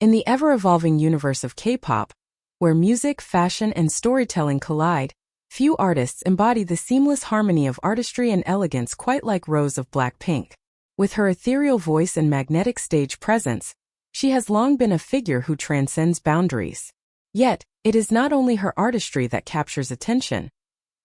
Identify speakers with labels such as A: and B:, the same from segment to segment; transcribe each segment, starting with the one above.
A: In the ever-evolving universe of K-pop, where music, fashion, and storytelling collide, few artists embody the seamless harmony of artistry and elegance quite like Rose of Blackpink. With her ethereal voice and magnetic stage presence, she has long been a figure who transcends boundaries. Yet, it is not only her artistry that captures attention.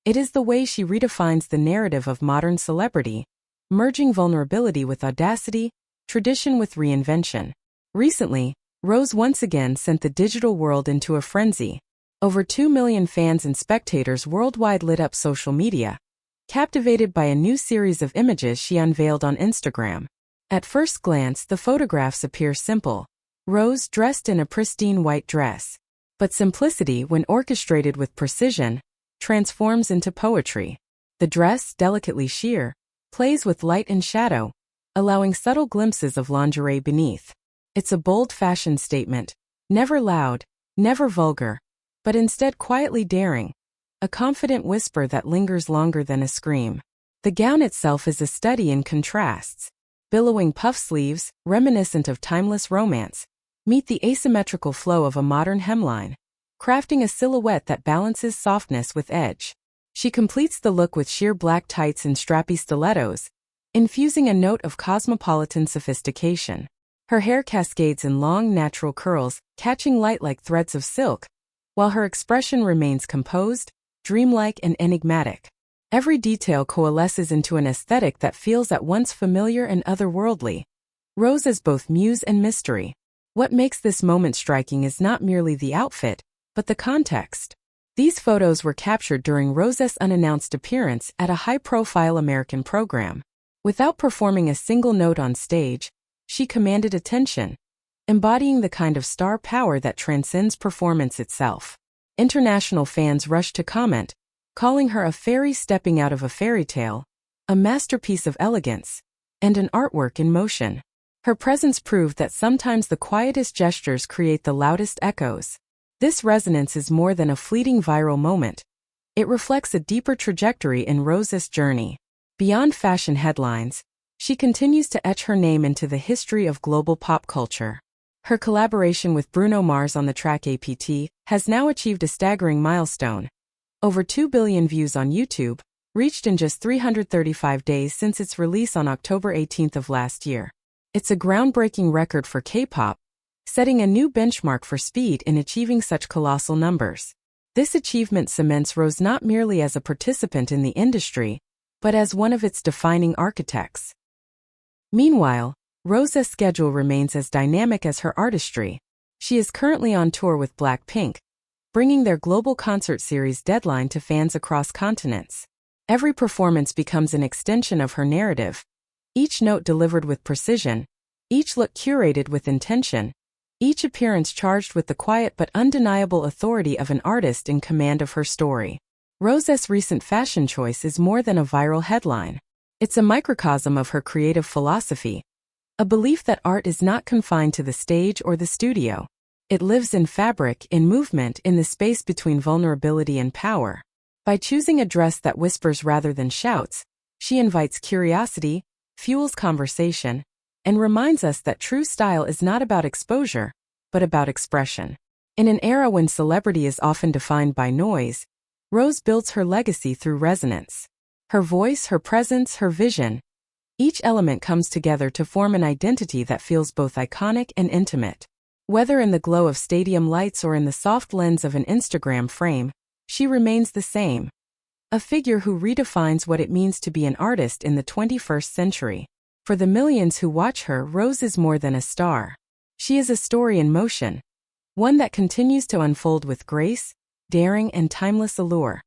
A: It is the way she redefines the narrative of modern celebrity, merging vulnerability with audacity, tradition with reinvention. Recently, Rose once again sent the digital world into a frenzy. Over 2 million fans and spectators worldwide lit up social media, captivated by a new series of images she unveiled on Instagram. At first glance, the photographs appear simple. Rose dressed in a pristine white dress. But simplicity, when orchestrated with precision, transforms into poetry. The dress, delicately sheer, plays with light and shadow, allowing subtle glimpses of lingerie beneath. It's a bold fashion statement, never loud, never vulgar, but instead quietly daring, a confident whisper that lingers longer than a scream. The gown itself is a study in contrasts. Billowing puff sleeves, reminiscent of timeless romance, meet the asymmetrical flow of a modern hemline, crafting a silhouette that balances softness with edge. She completes the look with sheer black tights and strappy stilettos, infusing a note of cosmopolitan sophistication. Her hair cascades in long, natural curls, catching light like threads of silk, while her expression remains composed, dreamlike, and enigmatic. Every detail coalesces into an aesthetic that feels at once familiar and otherworldly. Rose is both muse and mystery. What makes this moment striking is not merely the outfit, but the context. These photos were captured during Rosé's unannounced appearance at a high-profile American program. Without performing a single note on stage, she commanded attention, embodying the kind of star power that transcends performance itself. International fans rushed to comment, calling her a fairy stepping out of a fairy tale, a masterpiece of elegance, and an artwork in motion. Her presence proved that sometimes the quietest gestures create the loudest echoes. This resonance is more than a fleeting viral moment. It reflects a deeper trajectory in Rosé's journey. Beyond fashion headlines, she continues to etch her name into the history of global pop culture. Her collaboration with Bruno Mars on the track APT has now achieved a staggering milestone. Over 2 billion views on YouTube, reached in just 335 days since its release on October 18 of last year. It's a groundbreaking record for K-pop, setting a new benchmark for speed in achieving such colossal numbers. This achievement cements Rose not merely as a participant in the industry, but as one of its defining architects. Meanwhile, Rosé's schedule remains as dynamic as her artistry. She is currently on tour with Blackpink, bringing their global concert series Deadline to fans across continents. Every performance becomes an extension of her narrative, each note delivered with precision, each look curated with intention, each appearance charged with the quiet but undeniable authority of an artist in command of her story. Rosé's recent fashion choice is more than a viral headline. It's a microcosm of her creative philosophy, a belief that art is not confined to the stage or the studio. It lives in fabric, in movement, in the space between vulnerability and power. By choosing a dress that whispers rather than shouts, she invites curiosity, fuels conversation, and reminds us that true style is not about exposure, but about expression. In an era when celebrity is often defined by noise, Rose builds her legacy through resonance. Her voice, her presence, her vision, each element comes together to form an identity that feels both iconic and intimate. Whether in the glow of stadium lights or in the soft lens of an Instagram frame, she remains the same. A figure who redefines what it means to be an artist in the 21st century. For the millions who watch her, Rose is more than a star. She is a story in motion, one that continues to unfold with grace, daring, and timeless allure.